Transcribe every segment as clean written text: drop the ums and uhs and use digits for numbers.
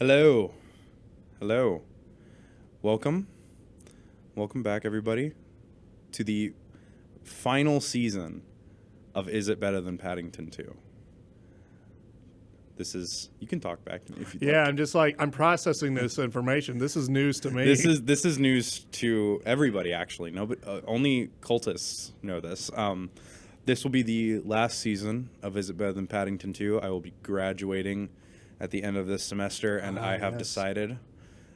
Hello. Hello. Welcome. Welcome back, everybody, to the final season of Is It Better Than Paddington 2? This is... You can talk back to me if you'd like. Yeah, I'm just like, I'm processing this information. This is news to me. This is news to everybody, actually. No, but only cultists know this. This will be the last season of Is It Better Than Paddington 2? I will be graduating at the end of this semester, and I have decided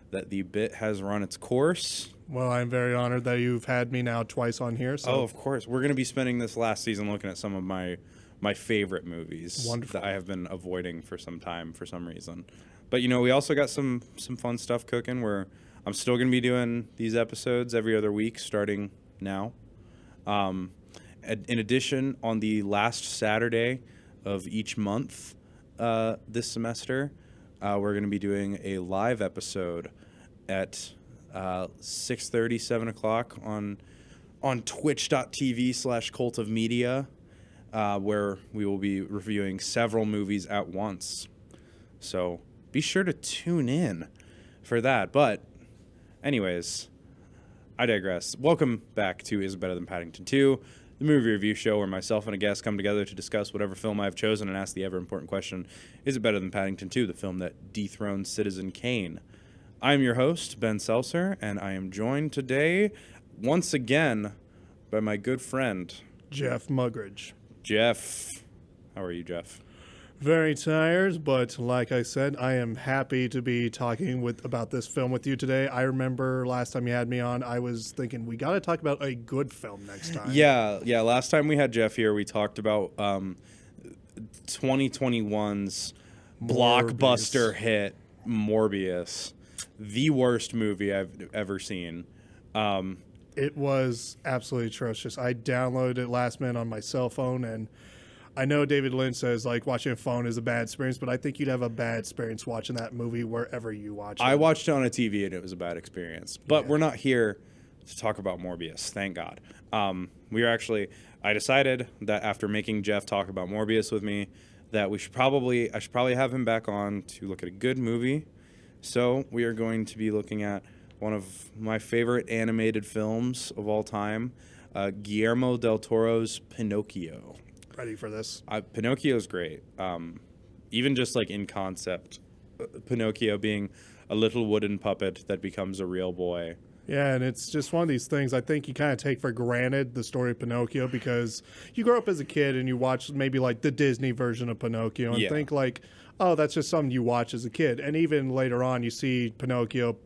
that the bit has run its course. Well, I'm very honored that you've had me now twice on here. So. Oh, of course. We're going to be spending this last season looking at some of my favorite movies. Wonderful. That I have been avoiding for some time for some reason. But, you know, we also got some fun stuff cooking where I'm still going to be doing these episodes every other week starting now. In addition, on the last Saturday of each month this semester, we're going to be doing a live episode at 6:30, 7 o'clock on twitch.tv/cultofmedia, where we will be reviewing several movies at once. So be sure to tune in for that. But anyways, I digress. Welcome back to Is It Better Than Paddington 2, the movie review show where myself and a guest come together to discuss whatever film I've chosen and ask the ever-important question, is it better than Paddington 2, the film that dethroned Citizen Kane? I'm your host, Ben Selsor, and I am joined today, once again, by my good friend... Jeff Mugrage. Jeff. How are you, Jeff? Very tired, but like I said, I am happy to be talking about this film with you today. I remember last time you had me on, I was thinking we got to talk about a good film next time. Yeah. Last time we had Jeff here, we talked about 2021's blockbuster hit, Morbius. The worst movie I've ever seen. It was absolutely atrocious. I downloaded it last minute on my cell phone, and I know David Lynch says like watching a phone is a bad experience, but I think you'd have a bad experience watching that movie wherever you watch it. I watched it on a TV and it was a bad experience. But We're not here to talk about Morbius, thank God. I decided that after making Jeff talk about Morbius with me, that I should probably have him back on to look at a good movie. So we are going to be looking at one of my favorite animated films of all time, Guillermo del Toro's Pinocchio. Ready for this? Pinocchio's great. Even just like in concept, Pinocchio being a little wooden puppet that becomes a real boy. Yeah, and it's just one of these things I think you kind of take for granted, the story of Pinocchio, because you grow up as a kid and you watch maybe like the Disney version of Pinocchio and think like, oh, that's just something you watch as a kid. And even later on, you see Pinocchio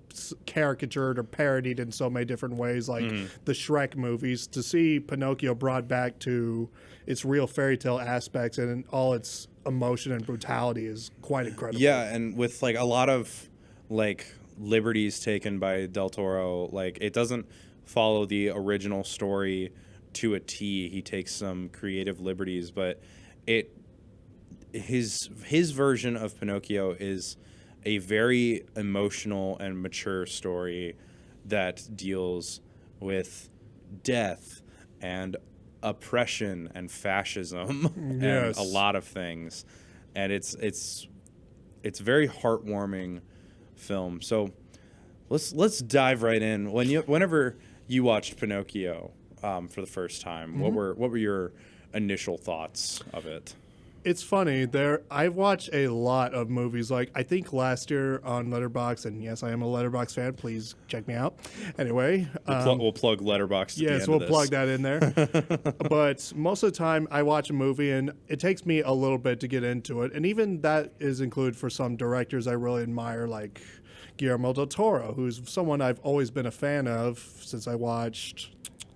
caricatured or parodied in so many different ways, like the Shrek movies. To see Pinocchio brought back to its real fairy tale aspects and all its emotion and brutality is quite incredible. Yeah, and with like a lot of like liberties taken by Del Toro, like it doesn't follow the original story to a T. He takes some creative liberties, but his version of Pinocchio is a very emotional and mature story that deals with death and oppression and fascism and a lot of things, and it's very heartwarming film. So let's dive right in. Whenever you watched Pinocchio for the first time, what were your initial thoughts of it? It's funny. I've watched a lot of movies. Like I think last year on Letterboxd, and yes, I am a Letterboxd fan. Please check me out. Anyway, we'll plug Letterboxd. Yes, we'll plug that in there. But most of the time, I watch a movie, and it takes me a little bit to get into it. And even that is included for some directors I really admire, like Guillermo del Toro, who's someone I've always been a fan of since I watched.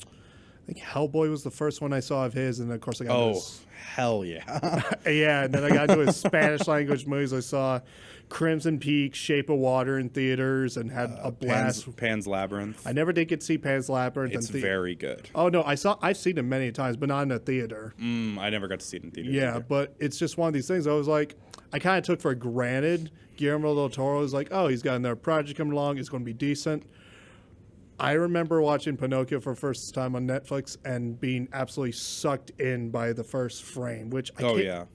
I think Hellboy was the first one I saw of his, and of course I got hell yeah. Yeah, and then I got into his Spanish language movies. I saw Crimson Peak, Shape of Water in theaters and had a blast. Pan's Labyrinth. I never did get to see Pan's Labyrinth. It's very good. Oh, no, I've seen it many times, but not in a theater. I never got to see it in theater. Yeah, either. But it's just one of these things. I was like, I kind of took for granted. Guillermo del Toro was like, oh, he's got another project coming along. It's going to be decent. I remember watching Pinocchio for the first time on Netflix and being absolutely sucked in by the first frame, which I can't,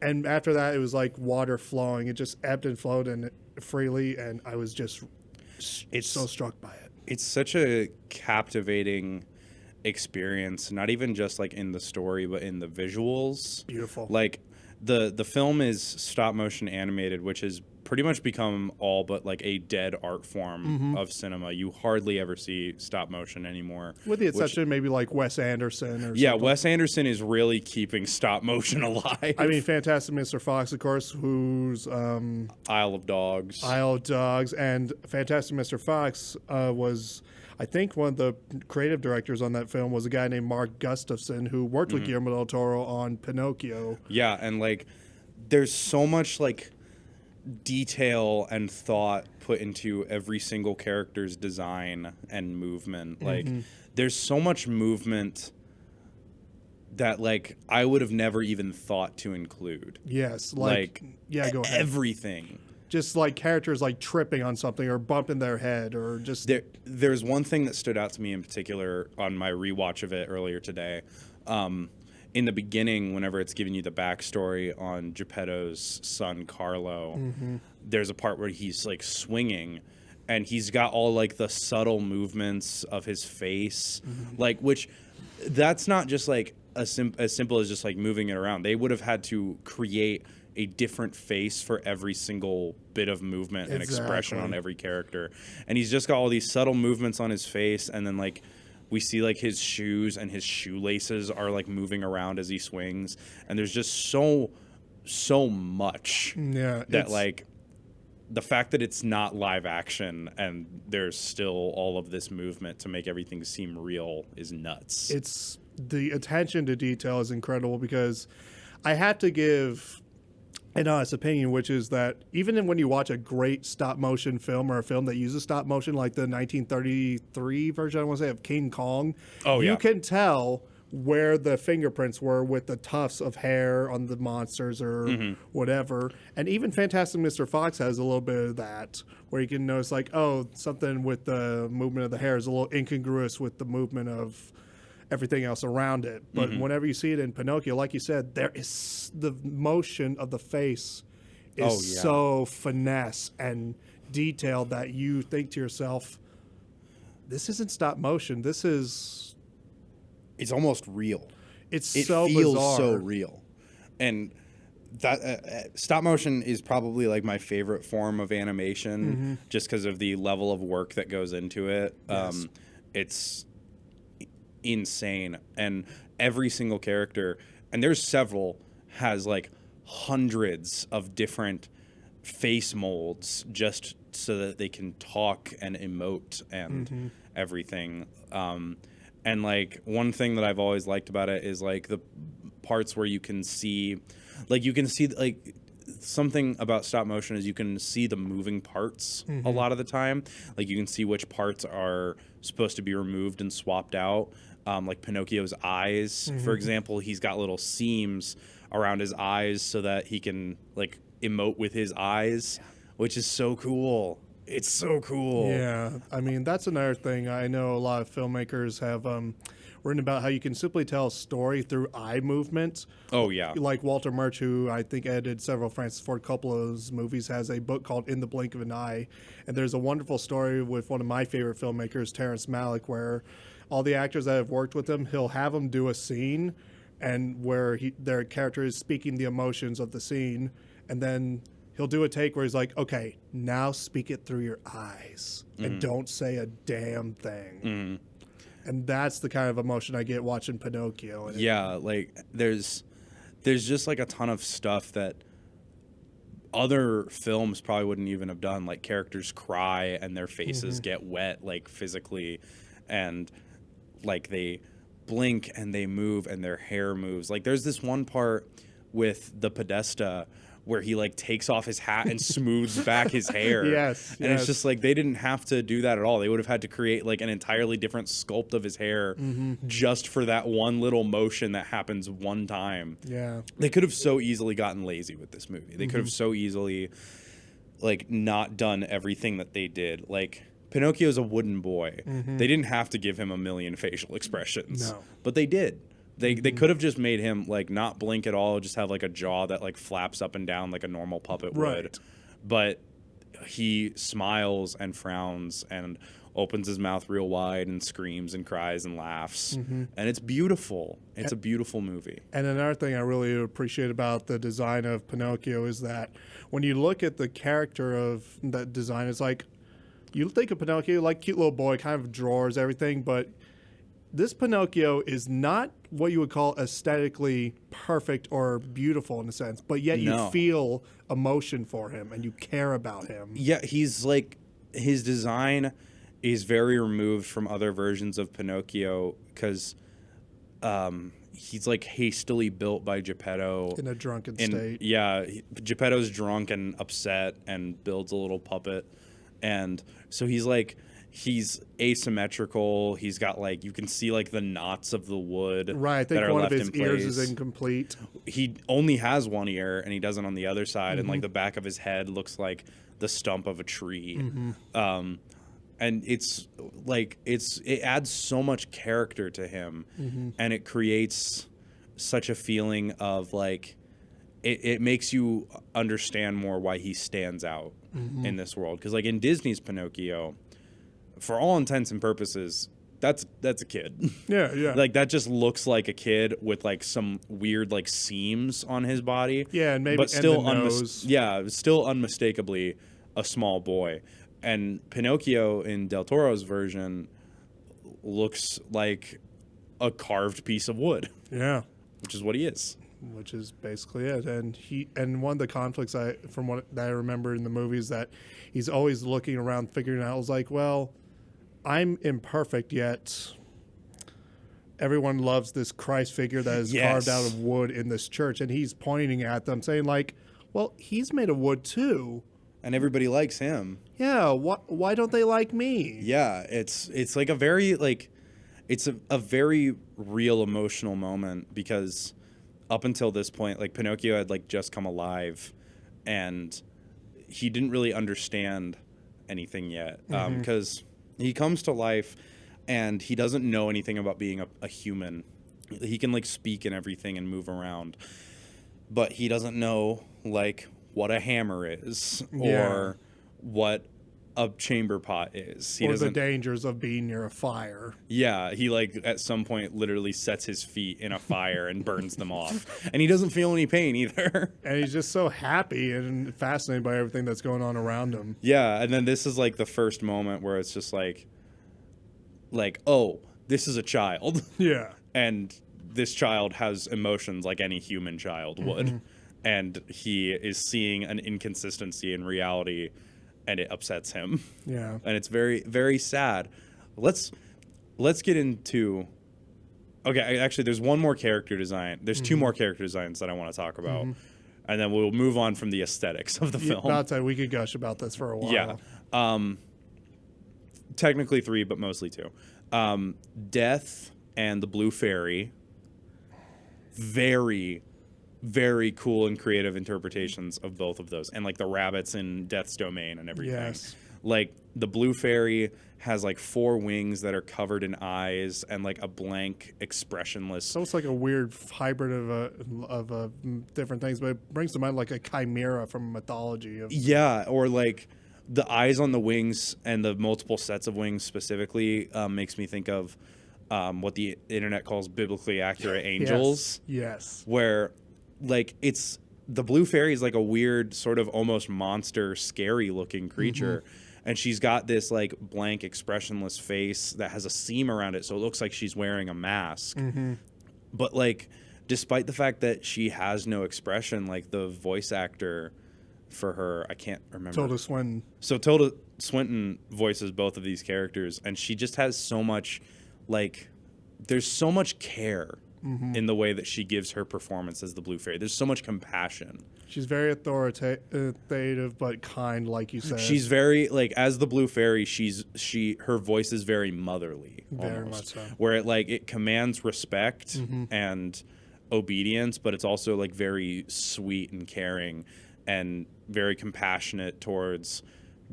And after that, it was like water flowing. It just ebbed and flowed and freely, and I was just so struck by it. It's such a captivating experience, not even just like in the story, but in the visuals. Beautiful. Like the film is stop motion animated, which has pretty much become all but like a dead art form of cinema. You hardly ever see stop motion anymore. With the exception of maybe like Wes Anderson or yeah, something. Wes Anderson is really keeping stop motion alive. I mean, Fantastic Mr. Fox, of course, who's Isle of Dogs. Isle of Dogs, and Fantastic Mr. Fox was, I think, one of the creative directors on that film was a guy named Mark Gustafson, who worked with Guillermo del Toro on Pinocchio. Yeah, and like there's so much like detail and thought put into every single character's design and movement. Like there's so much movement that like I would have never even thought to include. Yes, Go ahead. Everything. Just like characters like tripping on something or bumping their head or just There's one thing that stood out to me in particular on my rewatch of it earlier today. In the beginning, whenever it's giving you the backstory on Geppetto's son Carlo, there's a part where he's like swinging, and he's got all like the subtle movements of his face, like which that's not just like as simple as just like moving it around. They would have had to create a different face for every single bit of movement and expression on every character, and he's just got all these subtle movements on his face, and then like we see like his shoes and his shoelaces are like moving around as he swings, and there's just so much that like the fact that it's not live action and there's still all of this movement to make everything seem real is nuts. It's the attention to detail is incredible, because I have to give an honest opinion, which is that even when you watch a great stop motion film or a film that uses stop motion, like the 1933 version, I want to say, of King Kong, you can tell where the fingerprints were with the tufts of hair on the monsters or whatever. And even Fantastic Mr. Fox has a little bit of that, where you can notice like, oh, something with the movement of the hair is a little incongruous with the movement of everything else around it. But whenever you see it in Pinocchio, like you said, there is the motion of the face is so finesse and detailed that you think to yourself, this isn't stop motion. It's almost real. It feels bizarre. so real. And that stop motion is probably like my favorite form of animation, just because of the level of work that goes into it. Yes. It's insane, and every single character, and there's several, has like hundreds of different face molds just so that they can talk and emote and everything. And like one thing that I've always liked about it is like the parts where you can see like something about stop motion is you can see the moving parts a lot of the time. Like you can see which parts are supposed to be removed and swapped out. Like Pinocchio's eyes, for example, he's got little seams around his eyes so that he can like emote with his eyes, which is so cool. It's so cool. Yeah, I mean, that's another thing. I know a lot of filmmakers have written about how you can simply tell a story through eye movement. Oh, yeah. Like Walter Murch, who I think edited several Francis Ford Coppola's movies, has a book called In the Blink of an Eye. And there's a wonderful story with one of my favorite filmmakers, Terrence Malick, where all the actors that have worked with him, he'll have them do a scene and where their character is speaking the emotions of the scene, and then he'll do a take where he's like, okay, now speak it through your eyes and don't say a damn thing. And that's the kind of emotion I get watching Pinocchio. And like there's just like a ton of stuff that other films probably wouldn't even have done. Like characters cry and their faces get wet, like physically, and like they blink and they move and their hair moves. Like there's this one part with the Podesta where he like takes off his hat and smooths back his hair. Yes. And it's just like they didn't have to do that at all. They would have had to create like an entirely different sculpt of his hair just for that one little motion that happens one time. Yeah. They could have so easily gotten lazy with this movie. They could have so easily like not done everything that they did. Like Pinocchio's a wooden boy. They didn't have to give him a million facial expressions. No. But they did. They could have just made him like not blink at all, just have like a jaw that like flaps up and down like a normal puppet would. But he smiles and frowns and opens his mouth real wide and screams and cries and laughs. And it's beautiful. It's a beautiful movie. And another thing I really appreciate about the design of Pinocchio is that when you look at the character of that design, it's like you think of Pinocchio like cute little boy, kind of drawers, everything, but this Pinocchio is not what you would call aesthetically perfect or beautiful in a sense, but yet you feel emotion for him and you care about him. Yeah, he's like, his design is very removed from other versions of Pinocchio because he's like hastily built by Geppetto. In a drunken state. Yeah, Geppetto's drunk and upset and builds a little puppet. And so he's like, he's asymmetrical. He's got like, you can see like the knots of the wood. Right, I think one of his ears is incomplete. He only has one ear and he doesn't on the other side. And like the back of his head looks like the stump of a tree. And it's like, it adds so much character to him and it creates such a feeling of like, it makes you understand more why he stands out in this world. Because like in Disney's Pinocchio, for all intents and purposes, that's a kid. Yeah. Like that just looks like a kid with like some weird like seams on his body. Yeah, and maybe but still and the nose. still unmistakably a small boy. And Pinocchio in Del Toro's version looks like a carved piece of wood. Yeah, which is what he is. Which is basically it. And one of the conflicts that I remember in the movie is that he's always looking around, figuring out. I was like, well, I'm imperfect, yet everyone loves this Christ figure that is carved out of wood in this church, and he's pointing at them, saying like, well, he's made of wood too. And everybody likes him. Yeah, why don't they like me? Yeah, it's like a very like, it's a very real emotional moment because up until this point, like Pinocchio had like just come alive, and he didn't really understand anything yet because he comes to life and he doesn't know anything about being a human. He can like speak and everything and move around, but he doesn't know like what a hammer is or what a chamber pot is. He doesn't, the dangers of being near a fire. Yeah, he like at some point literally sets his feet in a fire and burns them off. And he doesn't feel any pain either. And he's just so happy and fascinated by everything that's going on around him. Yeah, and then this is like the first moment where it's just like, oh, this is a child. Yeah. And this child has emotions like any human child would. And he is seeing an inconsistency in reality, and it upsets him. Yeah. And it's very, very sad. Let's get into... Okay, actually, there's one more character design. There's two more character designs that I want to talk about. And then we'll move on from the aesthetics of the film. I'd say we could gush about this for a while. Yeah. Technically three, but mostly two. Death and the Blue Fairy. Very... very cool and creative interpretations of both of those, and like the rabbits in Death's Domain and everything. Yes. Like the Blue Fairy has like 4 wings that are covered in eyes and like a blank, expressionless. So it's like a weird hybrid of different things, but it brings to mind like a chimera from mythology. Yeah, or like the eyes on the wings and the multiple sets of wings specifically makes me think of what the internet calls biblically accurate angels. Yes. Where like it's the Blue Fairy is like a weird sort of almost monster, scary looking creature. And she's got this like blank, expressionless face that has a seam around it. So it looks like she's wearing a mask. But like, despite the fact that she has no expression, like the voice actor for her, I can't remember. Tilda Swinton. So Tilda Swinton voices both of these characters. And she just has so much like, there's so much care in the way that she gives her performance as the Blue Fairy. There's so much compassion. She's very authoritative but kind, like you said. She's very like as the Blue Fairy. Her voice is very motherly, very much so. Where it commands respect and obedience, but it's also like very sweet and caring and very compassionate towards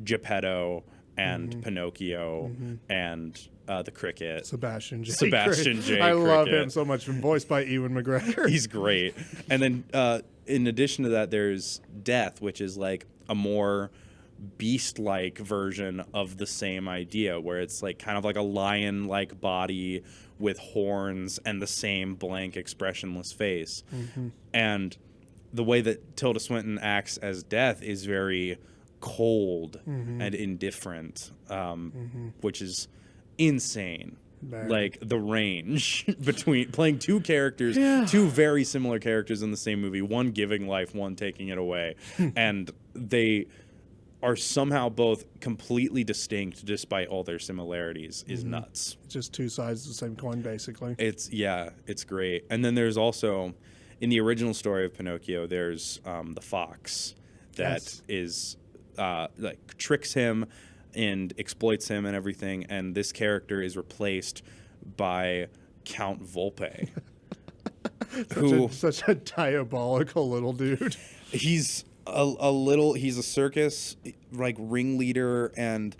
Geppetto and Pinocchio and the cricket. Sebastian J. I love him so much. Voiced by Ewan McGregor. He's great. And then in addition to that, there's Death, which is like a more beast-like version of the same idea, where it's like kind of like a lion-like body with horns and the same blank, expressionless face. And the way that Tilda Swinton acts as Death is very cold and indifferent, which is insane. Like the range between playing two characters, two very similar characters in the same movie, one giving life, one taking it away, and they are somehow both completely distinct despite all their similarities is nuts. Just two sides of the same coin, basically. It's great. And then there's also, in the original story of Pinocchio, there's the fox that is like tricks him and exploits him and everything, and this character is replaced by Count Volpe. Such a diabolical little dude. He's he's a circus like ringleader, and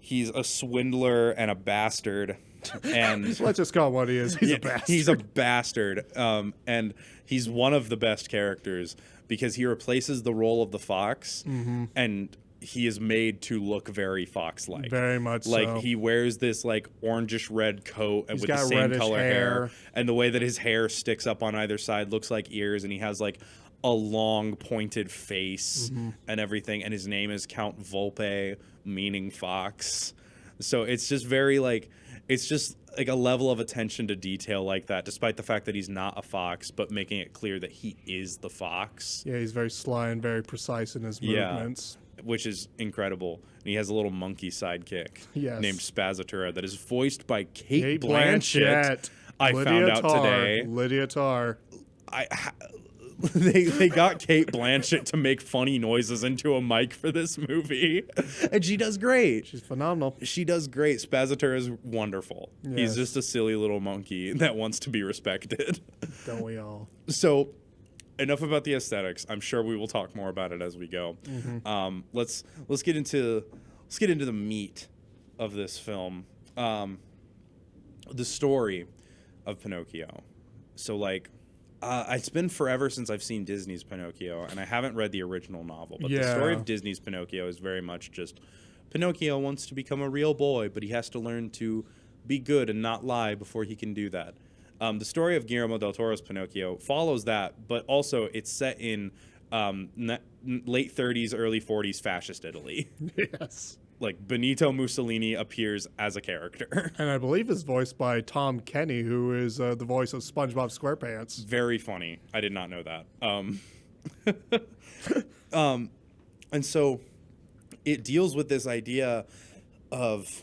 he's a swindler and a bastard. And let's just call him what he is. He's a bastard. He's a bastard. And he's one of the best characters because he replaces the role of the fox, and he is made to look very fox-like. Very much like so. He wears this like orangish red coat and He's with the got same reddish color hair, hair, and the way that his hair sticks up on either side looks like ears, and he has like a long pointed face and everything, and his name is Count Volpe, meaning fox. So it's just very like, it's just like a level of attention to detail like that, despite the fact that he's not a fox, but making it clear that he is the fox. Yeah, he's very sly and very precise in his movements. Which is incredible. And he has a little monkey sidekick named Spazatura that is voiced by Kate Blanchett. I found out today. Lydia Tarr. They got Kate Blanchett to make funny noises into a mic for this movie, and she does great. She's phenomenal. She does great. Spazatura is wonderful. Yes. He's just a silly little monkey that wants to be respected. Don't we all? So, enough about the aesthetics. I'm sure we will talk more about it as we go. Let's get into the meat of this film. The story of Pinocchio. So like, it's been forever since I've seen Disney's Pinocchio, and I haven't read the original novel. But the story of Disney's Pinocchio is very much just Pinocchio wants to become a real boy, but he has to learn to be good and not lie before he can do that. The story of Guillermo del Toro's Pinocchio follows that, but also it's set in late 30s, early 40s fascist Italy. Yes. Like, Benito Mussolini appears as a character. And I believe is voiced by Tom Kenny, who is the voice of SpongeBob SquarePants. Very funny. I did not know that. And so it deals with this idea of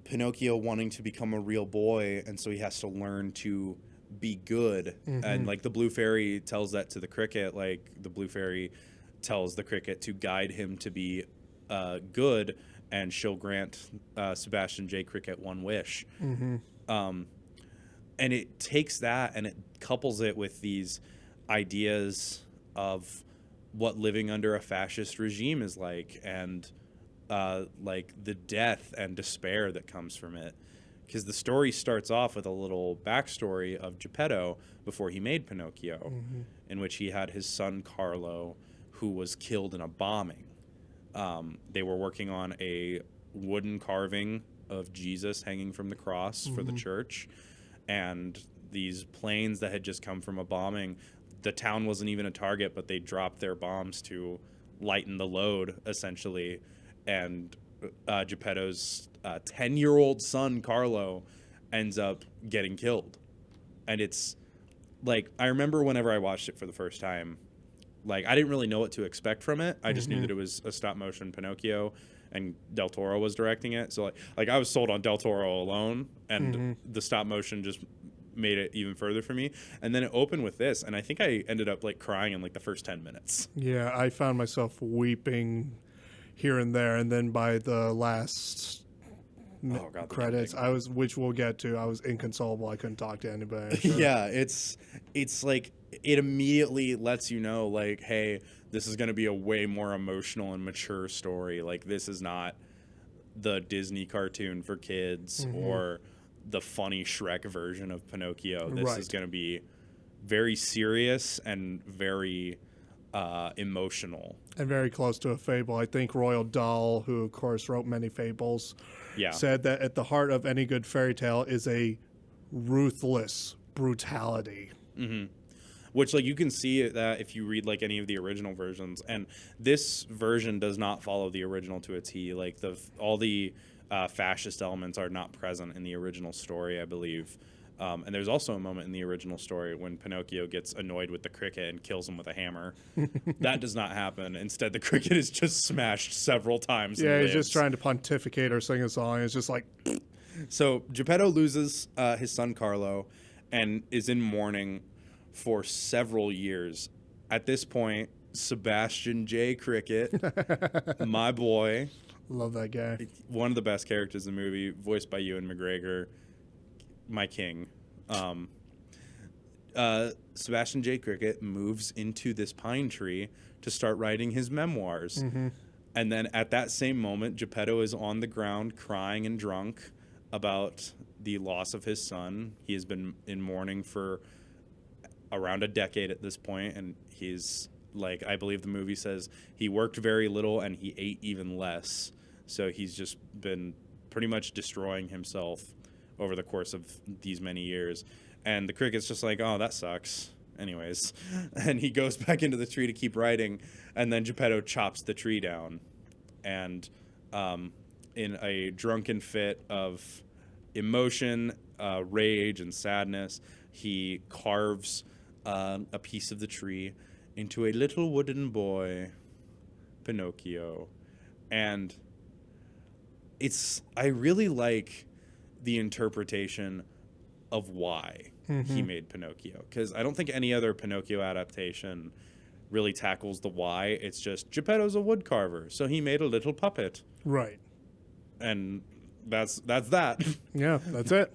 Pinocchio wanting to become a real boy, and so he has to learn to be good. And like the Blue Fairy tells that to the cricket, like the Blue Fairy tells the cricket to guide him to be good, and she'll grant Sebastian J. Cricket one wish. And it takes that and it couples it with these ideas of what living under a fascist regime is like, and like the death and despair that comes from it. Because the story starts off with a little backstory of Geppetto before he made Pinocchio, in which he had his son Carlo, who was killed in a bombing. They were working on a wooden carving of Jesus hanging from the cross for the church, and these planes that had just come from a bombing, the town wasn't even a target, but they dropped their bombs to lighten the load, essentially. And Geppetto's 10-year-old son, Carlo, ends up getting killed. And it's like, I remember whenever I watched it for the first time, like, I didn't really know what to expect from it. I just knew that it was a stop-motion Pinocchio, and Del Toro was directing it. So, like I was sold on Del Toro alone, and the stop-motion just made it even further for me. And then it opened with this, and I think I ended up, like, crying in, like, the first 10 minutes. Yeah, I found myself weeping here and there, and then by the last credits, which we'll get to, I was inconsolable. I couldn't talk to anybody. Sure. Yeah, it's like, it immediately lets you know, like, hey, this is going to be a way more emotional and mature story. Like, this is not the Disney cartoon for kids or the funny Shrek version of Pinocchio. This is going to be very serious and very emotional. And very close to a fable. I think Roald Dahl, who of course wrote many fables, said that at the heart of any good fairy tale is a ruthless brutality. Which, like, you can see that if you read, like, any of the original versions. And this version does not follow the original to a T. Like, all the fascist elements are not present in the original story, I believe. And there's also a moment in the original story when Pinocchio gets annoyed with the cricket and kills him with a hammer. That does not happen. Instead, the cricket is just smashed several times. Yeah, he's just trying to pontificate or sing a song. It's just like... So Geppetto loses his son Carlo and is in mourning for several years. At this point, Sebastian J. Cricket, my boy. Love that guy. One of the best characters in the movie, voiced by Ewan McGregor. My king. Sebastian J. Cricket moves into this pine tree to start writing his memoirs. And then at that same moment, Geppetto is on the ground crying and drunk about the loss of his son. He has been in mourning for around a decade at this point, and he's, like, I believe the movie says he worked very little and he ate even less. So he's just been pretty much destroying himself over the course of these many years. And the cricket's just like, oh, that sucks. Anyways. And he goes back into the tree to keep writing, and then Geppetto chops the tree down. And in a drunken fit of emotion, rage, and sadness, he carves a piece of the tree into a little wooden boy, Pinocchio. And I really like the interpretation of why he made Pinocchio, because I don't think any other Pinocchio adaptation really tackles the why. It's just Geppetto's a wood carver, so he made a little puppet. Right. And that's that. Yeah, that's it.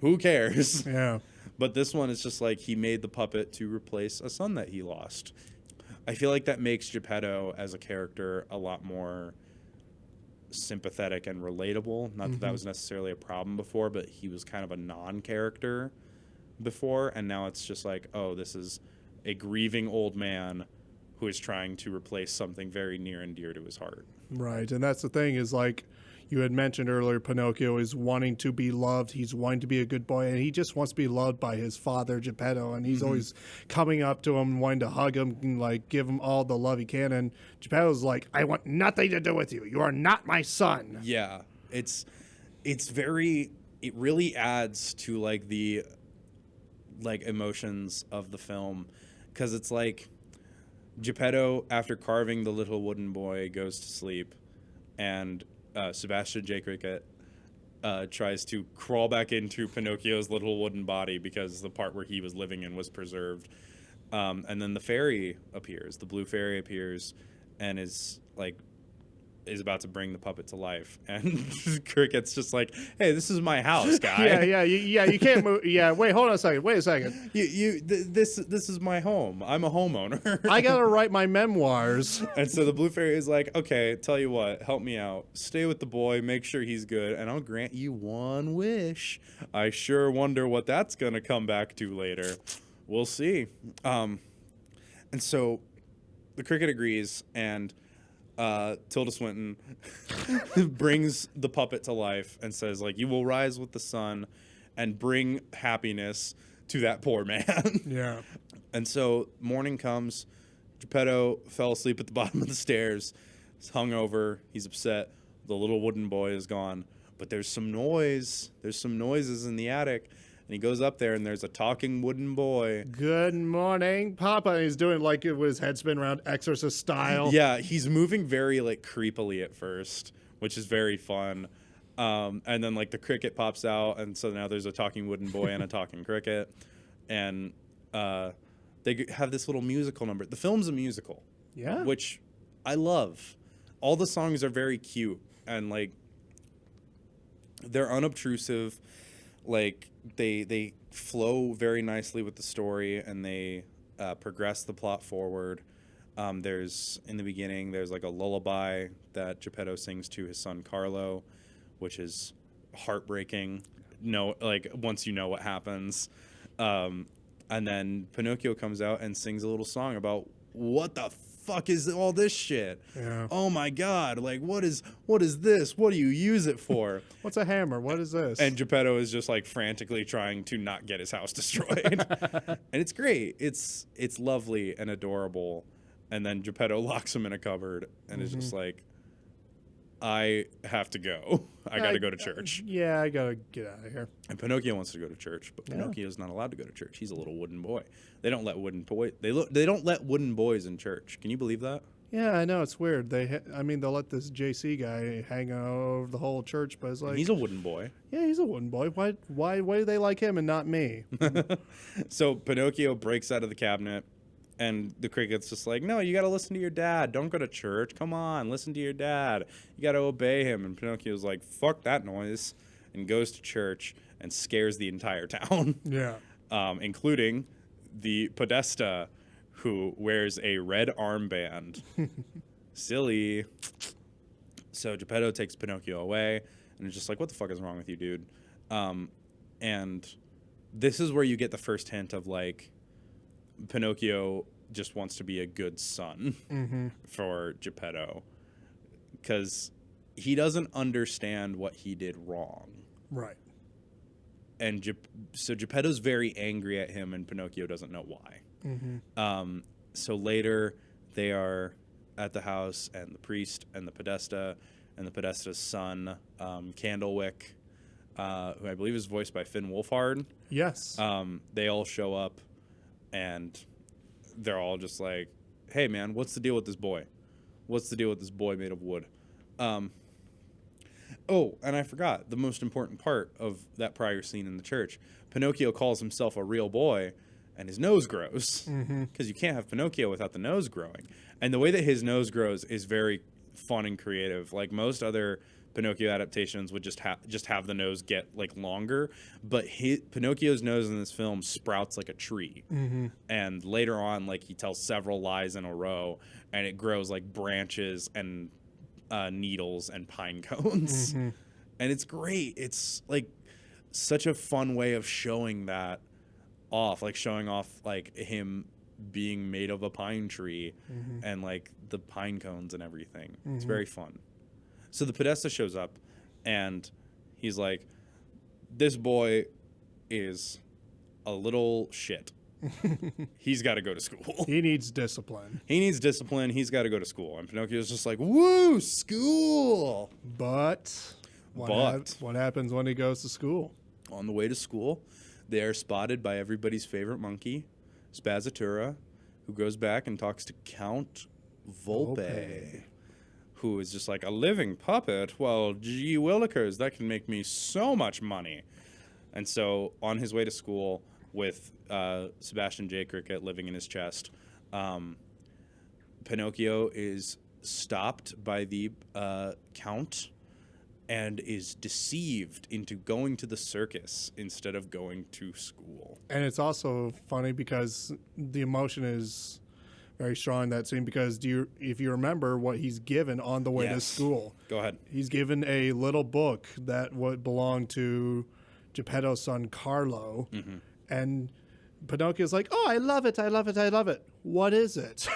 Who cares? Yeah. But this one is just like he made the puppet to replace a son that he lost. I feel like that makes Geppetto as a character a lot more sympathetic and relatable. Not that that was necessarily a problem before, but he was kind of a non-character before, and now it's just like, oh, this is a grieving old man who is trying to replace something very near and dear to his heart. Right, and that's the thing is, like you had mentioned earlier, Pinocchio is wanting to be loved. He's wanting to be a good boy, and he just wants to be loved by his father, Geppetto, and he's always coming up to him, wanting to hug him and, like, give him all the love he can, and Geppetto's like, I want nothing to do with you. You are not my son. Yeah, it really adds to, like, the, like, emotions of the film, because it's like Geppetto, after carving the little wooden boy, goes to sleep, and Sebastian J. Cricket tries to crawl back into Pinocchio's little wooden body because the part where he was living in was preserved. And then the fairy appears, the blue fairy appears, and is about to bring the puppet to life. And Cricket's just like, hey, this is my house, guy. You can't move. Yeah, wait a second. This is my home. I'm a homeowner. I gotta write my memoirs. And so the blue fairy is like, okay, tell you what, help me out. Stay with the boy, make sure he's good, and I'll grant you one wish. I sure wonder what that's gonna come back to later. We'll see. And so the cricket agrees, and Tilda Swinton brings the puppet to life and says, like, you will rise with the sun and bring happiness to that poor man. Yeah. And so morning comes. Geppetto fell asleep at the bottom of the stairs. He's hungover. He's upset. The little wooden boy is gone. But there's some noise. There's some noises in the attic. And he goes up there, and there's a talking wooden boy. Good morning, Papa. And he's doing, like, with his head spin around exorcist style. Yeah, he's moving very, like, creepily at first, which is very fun. And then, like, the cricket pops out, and so now there's a talking wooden boy and a talking cricket. And they have this little musical number. The film's a musical. Yeah. Which I love. All the songs are very cute, and, like, they're unobtrusive. Like, they flow very nicely with the story, and they progress the plot forward. There's in the beginning, there's like a lullaby that Geppetto sings to his son Carlo, which is heartbreaking. No, like once you know what happens, and then Pinocchio comes out and sings a little song about what the fuck is all this shit? Yeah. Oh my god! Like what is this? What do you use it for? What's a hammer? What is this? And Geppetto is just like frantically trying to not get his house destroyed, and it's great. It's lovely and adorable. And then Geppetto locks him in a cupboard and is just like, I have to go. I got to go to church. Yeah, I got to get out of here. And Pinocchio wants to go to church, but Pinocchio's not allowed to go to church. He's a little wooden boy. They don't let wooden boys in church. Can you believe that? Yeah, I know, it's weird. They'll let this JC guy hang over the whole church, but it's like, He's a wooden boy. yeah, he's a wooden boy. Why do they like him and not me? So Pinocchio breaks out of the cabinet, and the cricket's just like, no, you got to listen to your dad. Don't go to church. Come on, listen to your dad. You got to obey him. And Pinocchio's like, fuck that noise, and goes to church and scares the entire town. Yeah. Including the Podesta, who wears a red armband. Silly. So Geppetto takes Pinocchio away, and is just like, what the fuck is wrong with you, dude? And this is where you get the first hint of, like, Pinocchio just wants to be a good son for Geppetto, because he doesn't understand what he did wrong. Right. And so Geppetto's very angry at him, and Pinocchio doesn't know why. So later, they are at the house, and the priest and the Podesta's son, Candlewick, who I believe is voiced by Finn Wolfhard. Yes. They all show up, and they're all just like, hey, man, what's the deal with this boy? What's the deal with this boy made of wood? Oh, and I forgot the most important part of that prior scene in the church. Pinocchio calls himself a real boy, and his nose grows. Because you can't have Pinocchio without the nose growing. And the way that his nose grows is very fun and creative. Like most other Pinocchio adaptations would just have the nose get like longer, but Pinocchio's nose in this film sprouts like a tree. And later on, like, he tells several lies in a row, and it grows like branches and needles and pine cones. And it's great. It's like such a fun way of showing that off, like showing off like him being made of a pine tree and like the pine cones and everything. It's very fun. So the Podesta shows up, and he's like, this boy is a little shit. He's got to go to school. He needs discipline. He's got to go to school. And Pinocchio's just like, woo, school. But what happens when he goes to school? On the way to school, they are spotted by everybody's favorite monkey, Spazzatura, who goes back and talks to Count Volpe. Who is just like, a living puppet? Well, gee willikers, that can make me so much money. And so on his way to school with Sebastian J. Cricket living in his chest, Pinocchio is stopped by the Count and is deceived into going to the circus instead of going to school. And it's also funny because the emotion is very strong in that scene, because if you remember what he's given on the way to school. Go ahead. He's given a little book that would belong to Geppetto's son Carlo. And Pinocchio's like, oh, I love it. What is it?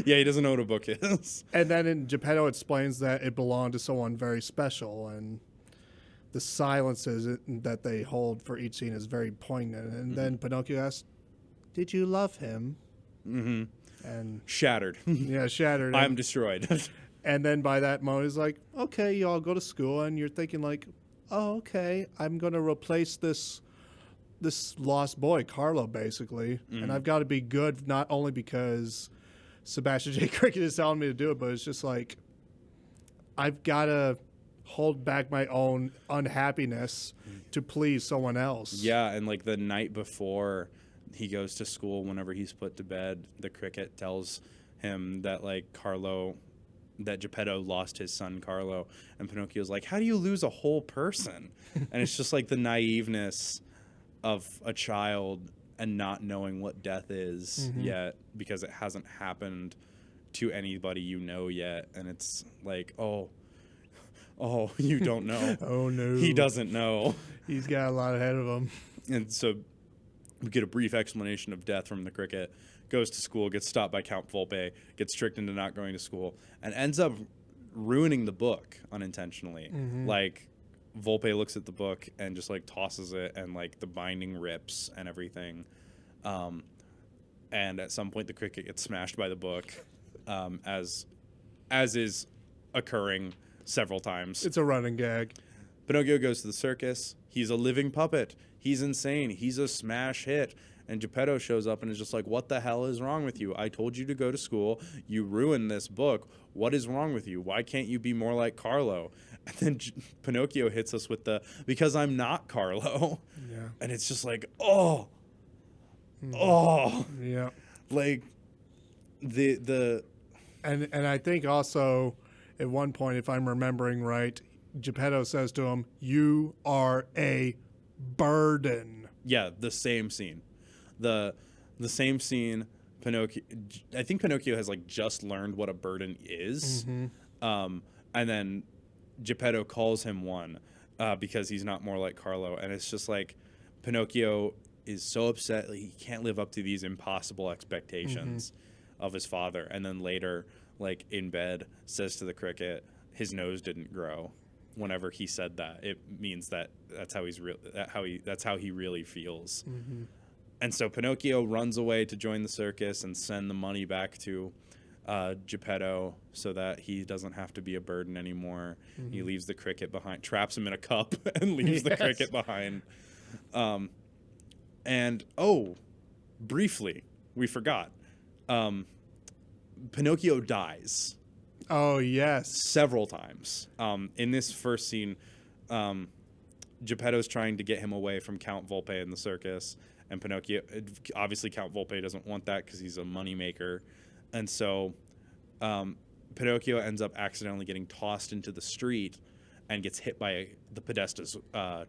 Yeah, he doesn't know what a book is. And then Geppetto explains that it belonged to someone very special, and the silences that they hold for each scene is very poignant. And then Pinocchio asks, did you love him? And shattered. Yeah, shattered. I'm destroyed. And then by that moment, he's like, okay, you all go to school. And you're thinking like, oh, okay, I'm going to replace this lost boy, Carlo, basically. And I've got to be good, not only because Sebastian J. Cricket is telling me to do it, but it's just like, I've got to hold back my own unhappiness to please someone else. Yeah, and like the night before he goes to school, whenever he's put to bed, the Cricket tells him that that Geppetto lost his son Carlo, and Pinocchio's like, how do you lose a whole person? And it's just like the naiveness of a child and not knowing what death is yet, because it hasn't happened to anybody you know yet. And it's like, oh, you don't know. Oh, no. He doesn't know. He's got a lot ahead of him. And so we get a brief explanation of death from the cricket, goes to school, gets stopped by Count Volpe, gets tricked into not going to school, and ends up ruining the book unintentionally. Like, Volpe looks at the book and just, like, tosses it, and, like, the binding rips and everything. And at some point, the cricket gets smashed by the book, as is occurring several times. It's a running gag. Pinocchio goes to the circus. He's a living puppet. He's insane. He's a smash hit. And Geppetto shows up and is just like, what the hell is wrong with you? I told you to go to school. You ruined this book. What is wrong with you? Why can't you be more like Carlo? And then Pinocchio hits us with the, because I'm not Carlo. Yeah. And it's just like, oh. Yeah. Like, the And I think also at one point, if I'm remembering right, Geppetto says to him, "You are a burden." Yeah, the same scene. The same scene. Pinocchio. I think Pinocchio has like just learned what a burden is, and then Geppetto calls him one because he's not more like Carlo, and it's just like Pinocchio is so upset he can't live up to these impossible expectations of his father, and then later, like in bed, says to the cricket, his nose didn't grow. Whenever he said that, it means that that's how he really feels. And so Pinocchio runs away to join the circus and send the money back to Geppetto so that he doesn't have to be a burden anymore. He leaves the cricket behind, traps him in a cup, and leaves the cricket behind. And briefly, we forgot. Pinocchio dies. Oh, yes. Several times. In this first scene, Geppetto's trying to get him away from Count Volpe in the circus, and Pinocchio, obviously Count Volpe doesn't want that because he's a moneymaker, and so Pinocchio ends up accidentally getting tossed into the street and gets hit by the Podesta's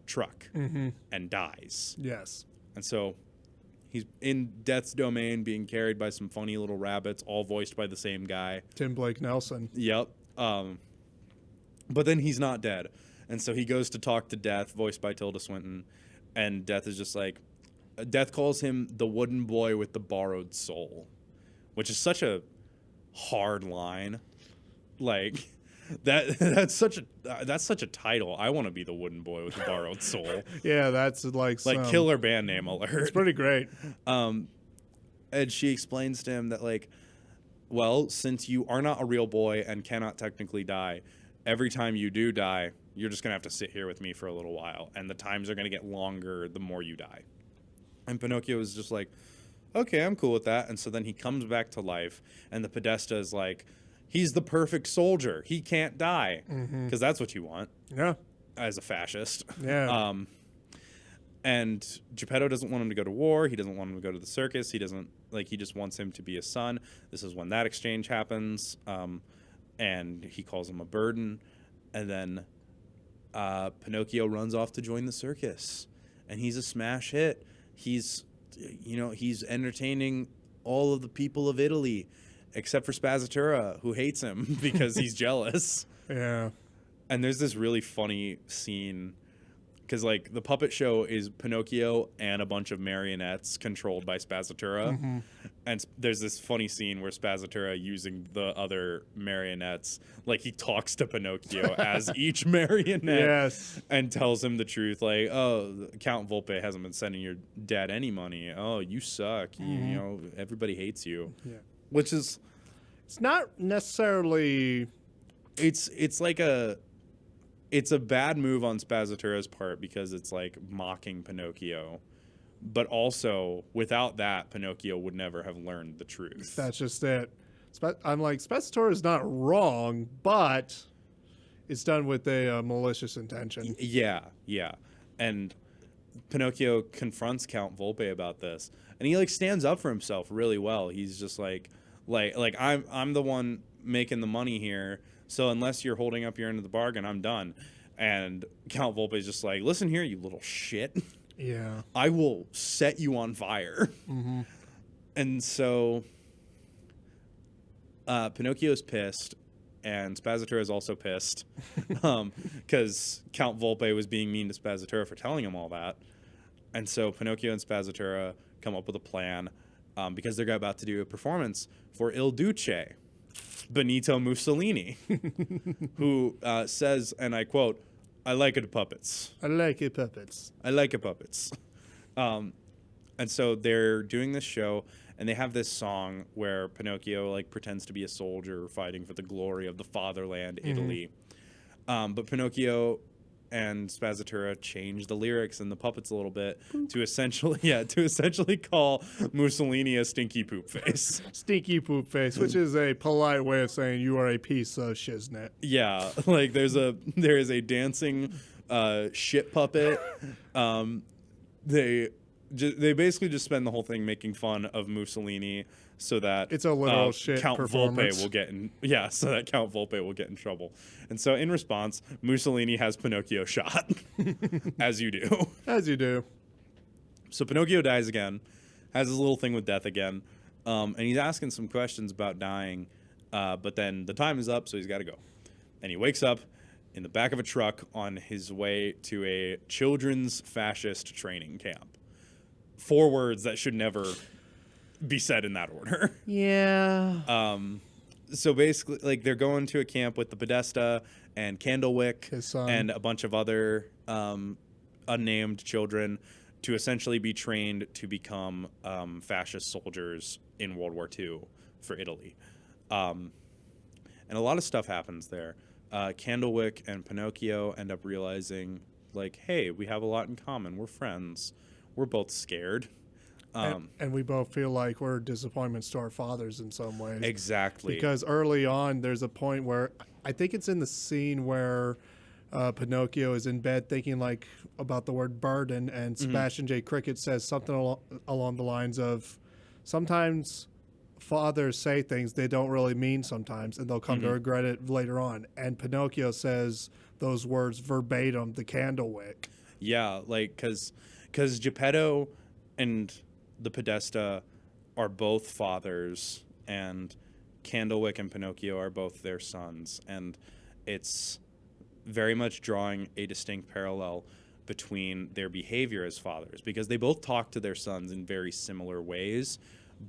truck and dies. Yes. And so he's in death's domain, being carried by some funny little rabbits, all voiced by the same guy. Tim Blake Nelson. Yep. But then he's not dead. And so he goes to talk to Death, voiced by Tilda Swinton. And Death is just like, Death calls him the wooden boy with the borrowed soul, which is such a hard line. Like, that's such a title. I want to be the wooden boy with the borrowed soul. Yeah, that's like killer band name alert. It's pretty great. And she explains to him that, like, well, since you are not a real boy and cannot technically die, every time you do die, you're just gonna have to sit here with me for a little while, and the times are gonna get longer the more you die. And Pinocchio is just like, okay, I'm cool with that. And so then he comes back to life, and the Podesta is like, he's the perfect soldier. He can't die. Because that's what you want. Yeah. As a fascist. Yeah. And Geppetto doesn't want him to go to war. He doesn't want him to go to the circus. He just wants him to be his son. This is when that exchange happens. And he calls him a burden. And then Pinocchio runs off to join the circus. And he's a smash hit. He's entertaining all of the people of Italy, except for Spazzatura, who hates him because he's jealous. Yeah. And there's this really funny scene because, like, the puppet show is Pinocchio and a bunch of marionettes controlled by Spazzatura. And there's this funny scene where Spazzatura, using the other marionettes, like, he talks to Pinocchio as each marionette. Yes. And tells him the truth, like, oh, Count Volpe hasn't been sending your dad any money. Oh, you suck. You know, everybody hates you. Yeah. Which is, it's not necessarily. It's like it's a bad move on Spazzatura's part because it's like mocking Pinocchio, but also without that, Pinocchio would never have learned the truth. That's just it. I'm like, Spazzatura is not wrong, but it's done with a malicious intention. Yeah. And Pinocchio confronts Count Volpe about this, and he like stands up for himself really well. He's just like I'm the one making the money here. So unless you're holding up your end of the bargain, I'm done. And Count Volpe's just like, listen here, you little shit. Yeah. I will set you on fire. And so Pinocchio's pissed, and Spazzatura is also pissed because Count Volpe was being mean to Spazzatura for telling him all that. And so Pinocchio and Spazzatura come up with a plan because they're about to do a performance for Il Duce, Benito Mussolini, who says, and I quote, "I like it puppets. I like it puppets. I like it puppets." And so they're doing this show, and they have this song where Pinocchio like pretends to be a soldier fighting for the glory of the fatherland, Italy. But Pinocchio and Spazzatura change the lyrics and the puppets a little bit to essentially call Mussolini a stinky poop face. Stinky poop face, which is a polite way of saying you are a piece of shiznit. Yeah, like there is a dancing shit puppet. They basically just spend the whole thing making fun of Mussolini so that it's a little shit Count performance. Volpe will get in so that Count Volpe will get in trouble. And so in response, Mussolini has Pinocchio shot, as you do. As you do. So Pinocchio dies again, has his little thing with death again, and he's asking some questions about dying, but then the time is up, so he's got to go. And he wakes up in the back of a truck on his way to a children's fascist training camp. 4 words that should never be said in that order. Yeah. So basically, like, they're going to a camp with the Podesta and Candlewick His son. and a bunch of other unnamed children to essentially be trained to become fascist soldiers in World War II for Italy. And a lot of stuff happens there. Candlewick and Pinocchio end up realizing, like, hey, we have a lot in common. We're friends. We're both scared. And we both feel like we're disappointments to our fathers in some ways. Exactly. Because early on, there's a point where I think it's in the scene where Pinocchio is in bed thinking like about the word burden, and Sebastian J. Cricket says something along the lines of, sometimes fathers say things they don't really mean sometimes, and they'll come to regret it later on. And Pinocchio says those words verbatim, the Candlewick. Yeah, like, because Geppetto and the Podesta are both fathers, and Candlewick and Pinocchio are both their sons, and it's very much drawing a distinct parallel between their behavior as fathers, because they both talk to their sons in very similar ways,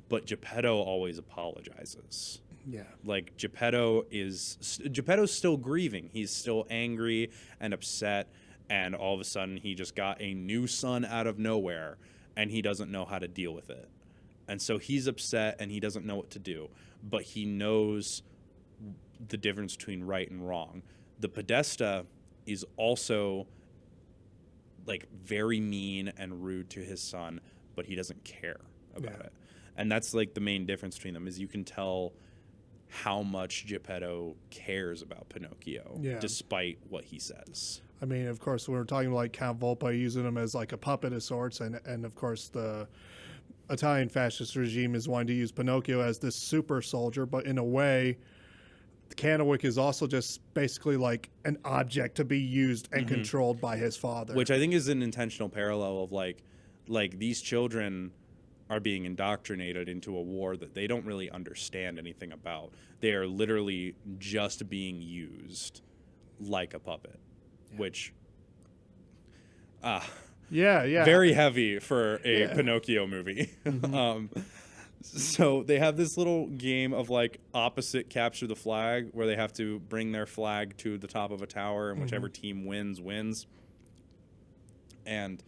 but Geppetto always apologizes. Yeah. Like, Geppetto's still grieving. He's still angry and upset, and all of a sudden he just got a new son out of nowhere, and he doesn't know how to deal with it. And so he's upset and he doesn't know what to do, but he knows the difference between right and wrong. The Podesta is also like very mean and rude to his son, but he doesn't care about it. And that's like the main difference between them, is you can tell how much Geppetto cares about Pinocchio, despite what he says. I mean, of course, we were talking like Count Volpe using him as like a puppet of sorts, and of course the Italian fascist regime is wanting to use Pinocchio as this super soldier, but in a way, Candlewick is also just basically like an object to be used and controlled by his father. Which I think is an intentional parallel of like these children are being indoctrinated into a war that they don't really understand anything about. They are literally just being used like a puppet, which, very heavy for a Pinocchio movie. So they have this little game of like opposite capture the flag, where they have to bring their flag to the top of a tower, and whichever team wins. And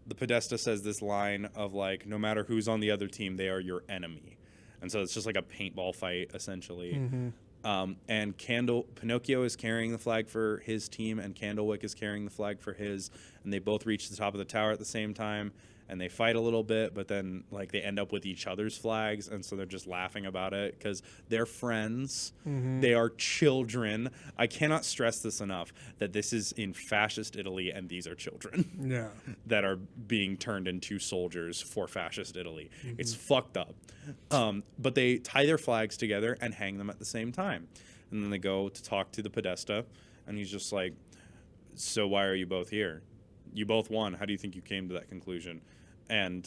the Podesta says this line of like, no matter who's on the other team, they are your enemy. And so it's just like a paintball fight, essentially. And Pinocchio is carrying the flag for his team, and Candlewick is carrying the flag for his, and they both reach the top of the tower at the same time, and they fight a little bit, but then like they end up with each other's flags, and so they're just laughing about it because they're friends. They are children. I cannot stress this enough, that this is in fascist Italy, and these are children that are being turned into soldiers for fascist Italy. It's fucked up. But they tie their flags together and hang them at the same time, and then they go to talk to the Podesta, and he's just like, so why are you both here? You both won. How do you think you came to that conclusion? And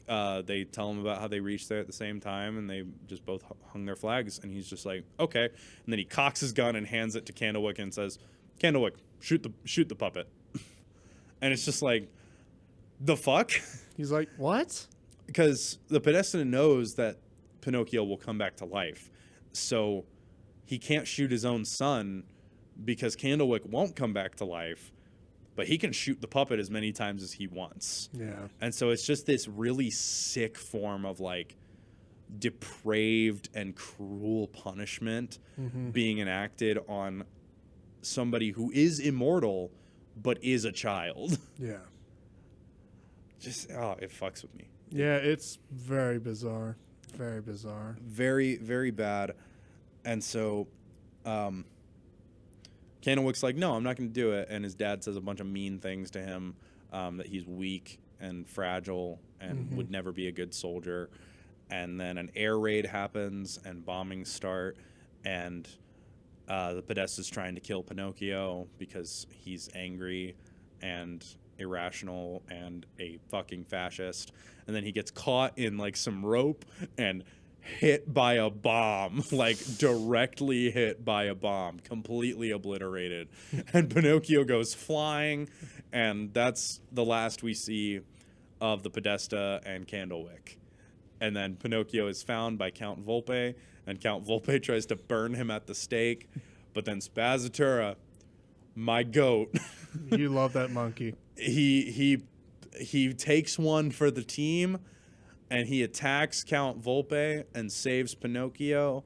they tell him about how they reached there at the same time, and they just both hung their flags. And he's just like, okay. And then he cocks his gun and hands it to Candlewick and says, Candlewick, shoot the puppet. And it's just like, the fuck? He's like, what? Because the Podesta knows that Pinocchio will come back to life. So he can't shoot his own son because Candlewick won't come back to life, but he can shoot the puppet as many times as he wants. Yeah. And so it's just this really sick form of like depraved and cruel punishment being enacted on somebody who is immortal but is a child. Yeah. Just, it fucks with me. Yeah, it's very bizarre. Very bizarre. Very, very bad. And so Candlewick's like, no, I'm not going to do it. And his dad says a bunch of mean things to him, that he's weak and fragile and would never be a good soldier. And then an air raid happens and bombings start. And the Podesta's trying to kill Pinocchio because he's angry and irrational and a fucking fascist. And then he gets caught in like some rope and hit by a bomb, like directly hit by a bomb, completely obliterated. And Pinocchio goes flying, and that's the last we see of the Podesta and Candlewick. And then Pinocchio is found by Count Volpe, and Count Volpe tries to burn him at the stake, but then Spazzatura, my goat, You love that monkey. he takes one for the team, and he attacks Count Volpe and saves Pinocchio,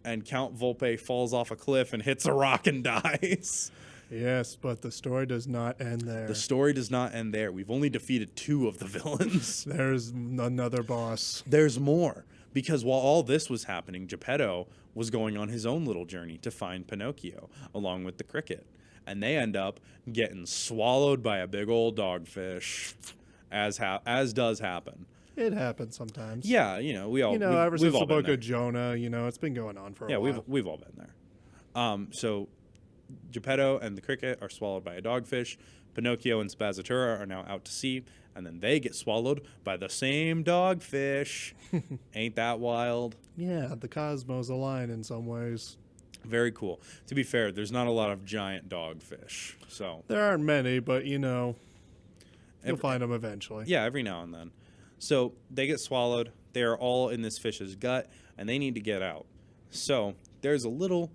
and Count Volpe falls off a cliff and hits a rock and dies. Yes, but the story does not end there. The story does not end there. We've only defeated 2 of the villains. There's another boss. There's more. Because while all this was happening, Geppetto was going on his own little journey to find Pinocchio, along with the cricket. And they end up getting swallowed by a big old dogfish, as does happen. It happens sometimes. Yeah, we all ever we've since all the been book there. of Jonah, it's been going on for a while. Yeah, we've all been there. So Geppetto and the cricket are swallowed by a dogfish. Pinocchio and Spazzatura are now out to sea, and then they get swallowed by the same dogfish. Ain't that wild? Yeah, the cosmos align in some ways. Very cool. To be fair, there's not a lot of giant dogfish, so There aren't many, but you'll find them eventually. yeah, every now and then. So they get swallowed. They are all in this fish's gut, and they need to get out. So there's a little,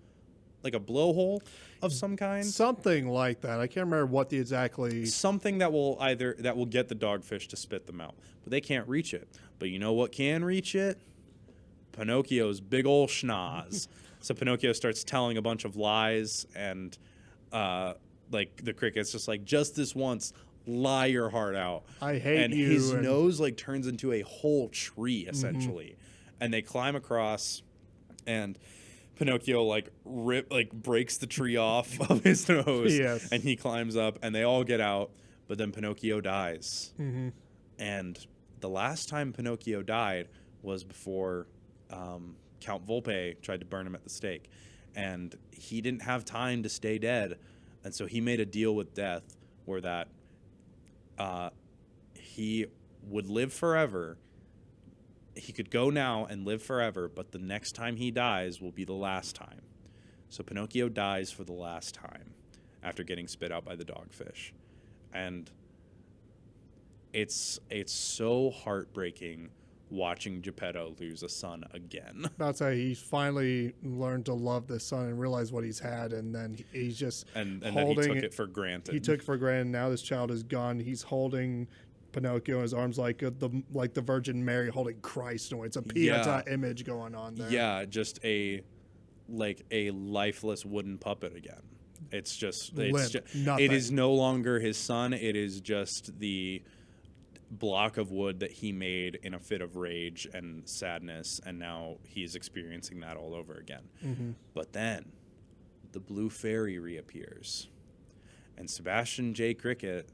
like a blowhole of some kind. Something like that. I can't remember what the exactly. Something that will get the dogfish to spit them out, but they can't reach it. But you know what can reach it? Pinocchio's big ol' schnoz. So Pinocchio starts telling a bunch of lies, and like the cricket's just like, just this once, lie your heart out. I hate and you. His nose like turns into a whole tree essentially, and they climb across, and Pinocchio breaks the tree off of his nose, Yes. and he climbs up, and they all get out, but then Pinocchio dies. And the last time Pinocchio died was before Count Volpe tried to burn him at the stake, and he didn't have time to stay dead, and so he made a deal with death where that he would live forever. He could go now and live forever, but the next time he dies will be the last time. So Pinocchio dies for the last time after getting spit out by the dogfish. And it's so heartbreaking watching Geppetto lose a son again. About to say, he's finally learned to love this son and realize what he's had, and then he's just and then he took it for granted. He took it for granted. Now this child is gone. He's holding Pinocchio in his arms like the Virgin Mary holding Christ. No, it's a Pietà image going on there. Yeah, just a lifeless wooden puppet again. It's just it is no longer his son. It is just the block of wood that he made in a fit of rage and sadness, and now he's experiencing that all over again. But then the blue fairy reappears, and Sebastian J. Cricket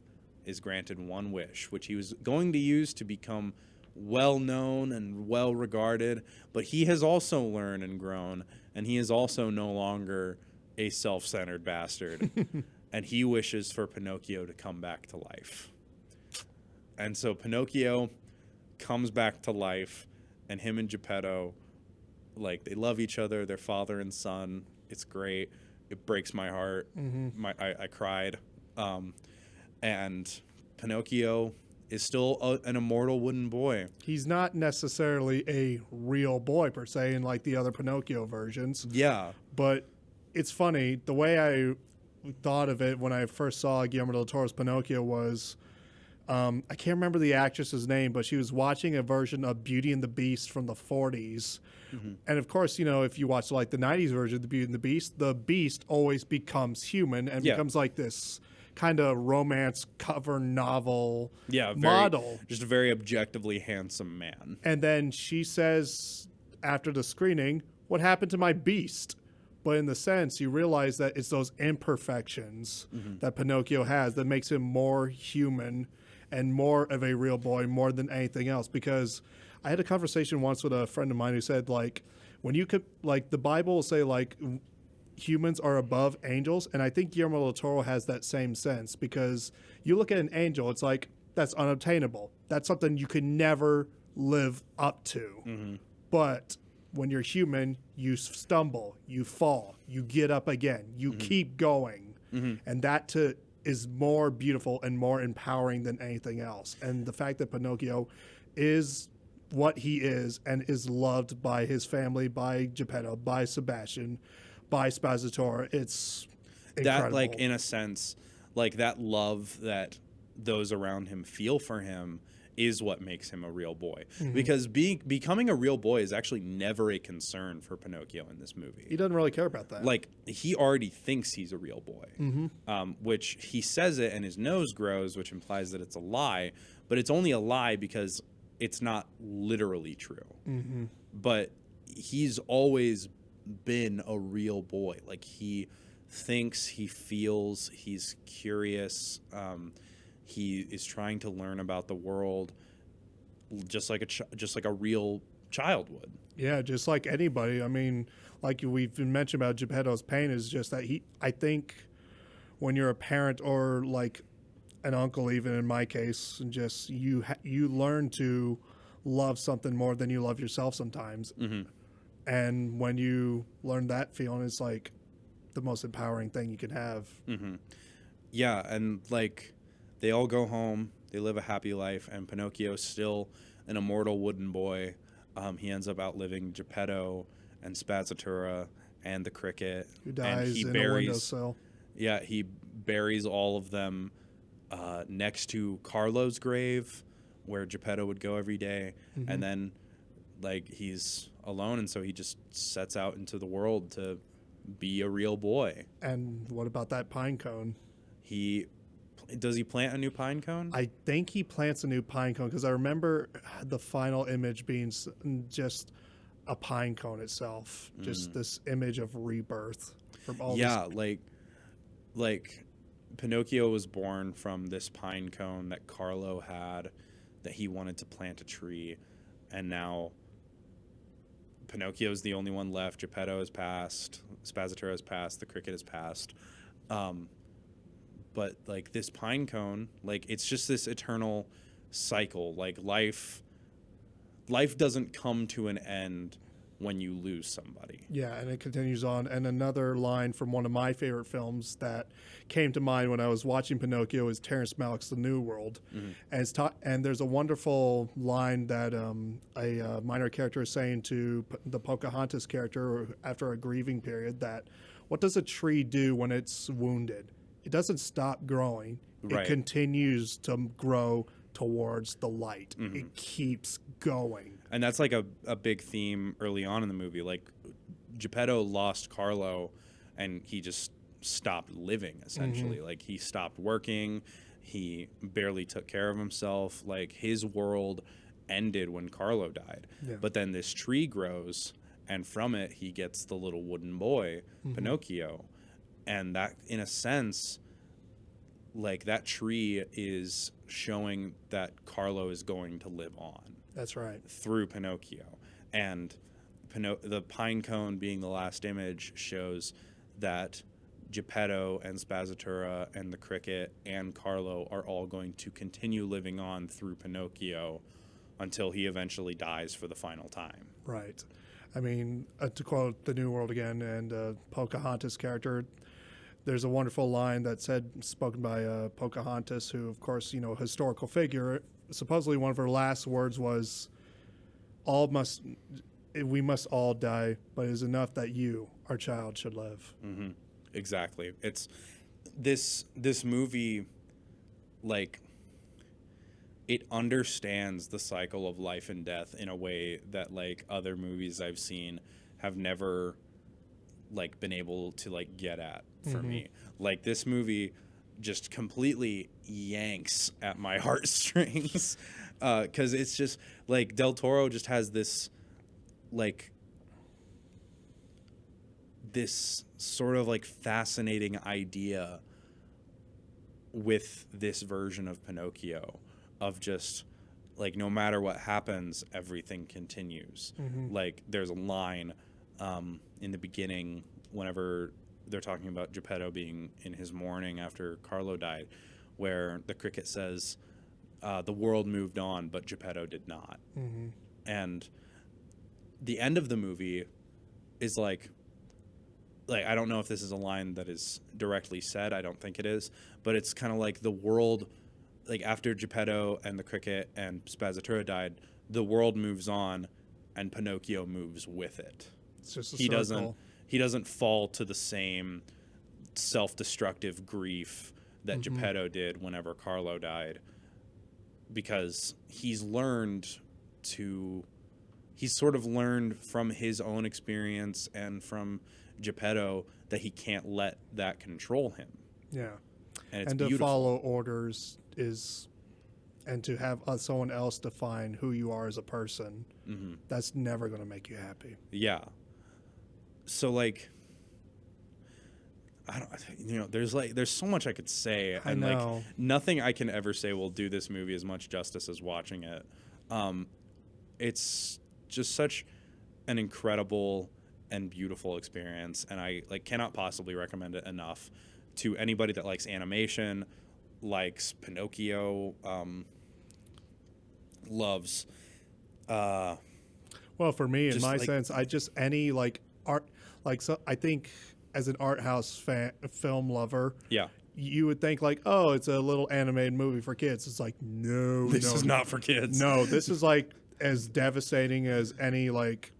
is granted one wish, which he was going to use to become well known and well regarded, but he has also learned and grown, and he is also no longer a self-centered bastard. And he wishes for Pinocchio to come back to life. And so Pinocchio comes back to life, and him and Geppetto, like, they love each other. They're father and son. It's great. It breaks my heart. I cried. And Pinocchio is still an immortal wooden boy. He's not necessarily a real boy per se in like the other Pinocchio versions. Yeah. But it's funny, the way I thought of it when I first saw Guillermo del Toro's Pinocchio was, I can't remember the actress's name, but she was watching a version of Beauty and the Beast from the 40s. And of course, if you watch like the 90s version of the Beauty and the Beast always becomes human and becomes like this kind of romance cover novel model. Just a very objectively handsome man. And then she says after the screening, what happened to my beast? But in the sense, you realize that it's those imperfections that Pinocchio has that makes him more human and more of a real boy more than anything else. Because I had a conversation once with a friend of mine who said, like, when you could, like, the Bible will say, like, humans are above angels, and I think Guillermo del Toro has that same sense, because you look at an angel, it's like, that's unobtainable. That's something you could never live up to. But when you're human, you stumble, you fall, you get up again, you keep going, and that is more beautiful and more empowering than anything else. And the fact that Pinocchio is what he is and is loved by his family, by Geppetto, by Sebastian, by Spazzatura, it's incredible. That, like, in a sense, like, that love that those around him feel for him is what makes him a real boy. Because becoming a real boy is actually never a concern for Pinocchio in this movie. He doesn't really care about that. Like, he already thinks he's a real boy, which he says it, and his nose grows, which implies that it's a lie. But it's only a lie because it's not literally true. But he's always been a real boy. Like, he thinks, he feels, he's curious. He is trying to learn about the world, just like a real child would. Yeah, just like anybody. I mean, like we've mentioned about Geppetto's pain is just that I think when you're a parent or like an uncle, even in my case, and just you learn to love something more than you love yourself sometimes. And when you learn that feeling, it's like the most empowering thing you can have. Yeah, and like, they all go home, they live a happy life, and Pinocchio's still an immortal wooden boy. He ends up outliving Geppetto and Spazzatura and the cricket. Who dies and he in buries, a windowsill. Yeah, he buries all of them next to Carlo's grave, where Geppetto would go every day. And then, like, he's alone, and so he just sets out into the world to be a real boy. And what about that pine cone? Does he plant a new pine cone? I think he plants a new pine cone, because I remember the final image being just a pine cone itself, just this image of rebirth from all. Yeah, like Pinocchio was born from this pine cone that Carlo had, that he wanted to plant a tree, and now Pinocchio's the only one left. Geppetto has passed, Spazzatura has passed, the cricket has passed. But like, this pine cone, like, it's just this eternal cycle. Like, life doesn't come to an end when you lose somebody. Yeah, and it continues on. And another line from one of my favorite films that came to mind when I was watching Pinocchio is Terrence Malick's The New World. And there's a wonderful line that a minor character is saying to the Pocahontas character after a grieving period, that what does a tree do when it's wounded? It doesn't stop growing. Right. It continues to grow towards the light. It keeps going. And that's like a big theme early on in the movie. Like, Geppetto lost Carlo, and he just stopped living, essentially. Like, he stopped working. He barely took care of himself. Like, his world ended when Carlo died. Yeah. But then this tree grows, and from it, he gets the little wooden boy, Pinocchio. And that, in a sense, like, that tree is showing that Carlo is going to live on. That's right. Through Pinocchio. And the pine cone being the last image shows that Geppetto and Spazzatura and the cricket and Carlo are all going to continue living on through Pinocchio until he eventually dies for the final time. Right. I mean, to quote The New World again and Pocahontas' character, there's a wonderful line that spoken by Pocahontas, who, of course, you know, a historical figure. Supposedly one of her last words was, we must all die, but it is enough that you, our child, should live. Mm-hmm. Exactly. It's this movie, like, it understands the cycle of life and death in a way that, like, other movies I've seen have never, like, been able to, like, get at for me. Like, this movie just completely yanks at my heartstrings, because it's just, like, Del Toro just has this, like, this sort of, like, fascinating idea with this version of Pinocchio, of just, like, no matter what happens, everything continues. Like, there's a line in the beginning whenever they're talking about Geppetto being in his mourning after Carlo died, where the cricket says, the world moved on, but Geppetto did not. And the end of the movie is like, I don't know if this is a line that is directly said. I don't think it is. But it's kind of like the world, like, after Geppetto and the cricket and Spazzatura died, the world moves on and Pinocchio moves with it. It's just a circle. He doesn't fall to the same self-destructive grief that Geppetto did whenever Carlo died, because he's sort of learned from his own experience and from Geppetto that he can't let that control him. Yeah. And it's to follow orders and to have someone else define who you are as a person, that's never going to make you happy. Yeah. So, like, I don't, you know, there's so much I could say, and like nothing I can ever say will do this movie as much justice as watching it. It's just such an incredible and beautiful experience, and I, like, cannot possibly recommend it enough to anybody that likes animation, likes Pinocchio, loves. Well, for me, in my sense, any, like, art, like, so I think as an art house film lover, you would think, like, oh, it's a little animated movie for kids. It's like, no, this is not for kids. No, this is, like, as devastating as any, like,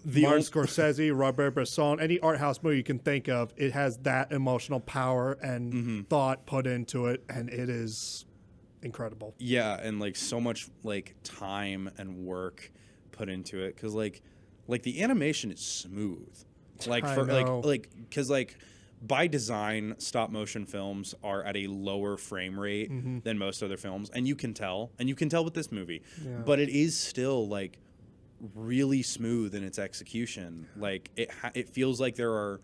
Martin Scorsese, Robert Bresson, any art house movie you can think of. It has that emotional power and thought put into it, and it is incredible. Yeah, and, like, so much, like, time and work put into it, because like the animation is smooth, like, because, like, by design, stop motion films are at a lower frame rate than most other films, and you can tell with this movie, but it is still, like, really smooth in its execution. Like, it feels like there are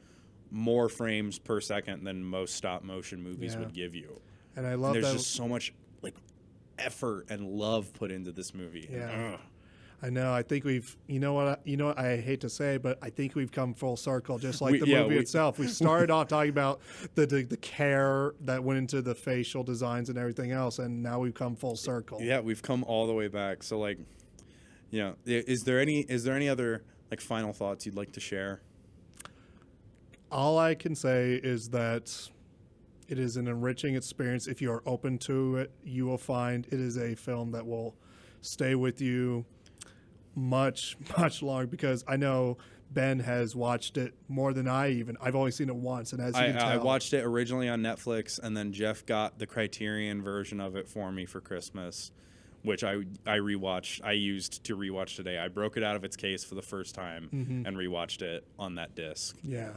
more frames per second than most stop motion movies would give you, and I love there's just so much, like, effort and love put into this movie. I know. I think we've, you know what I hate to say, but I think we've come full circle, just like the movie itself. We started off talking about the care that went into the facial designs and everything else, and now we've come full circle. Yeah, we've come all the way back. So, like, you know, is there any other, like, final thoughts you'd like to share? All I can say is that it is an enriching experience. If you are open to it, you will find it is a film that will stay with you much, much longer, because I know Ben has watched it more than I've only seen it once, and as you can tell, I watched it originally on Netflix, and then Jeff got the Criterion version of it for me for Christmas, which I rewatched. I used to rewatch today. I broke it out of its case for the first time and rewatched it on that disc. Yeah.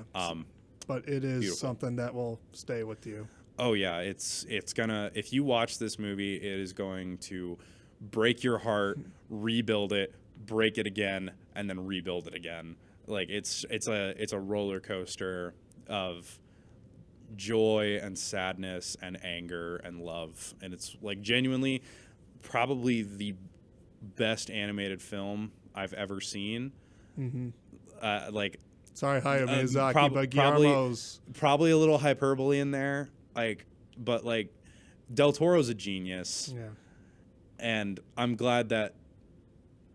But it is beautiful. Something that will stay with you. Oh yeah, it's gonna, if you watch this movie, it is going to break your heart, rebuild it, break it again, and then rebuild it again. Like, it's a roller coaster of joy and sadness and anger and love, and it's, like, genuinely probably the best animated film I've ever seen. Like, sorry, Hayao Miyazaki, but Guillermo's probably a little hyperbole in there, like, but, like, Del Toro's a genius. Yeah. And I'm glad that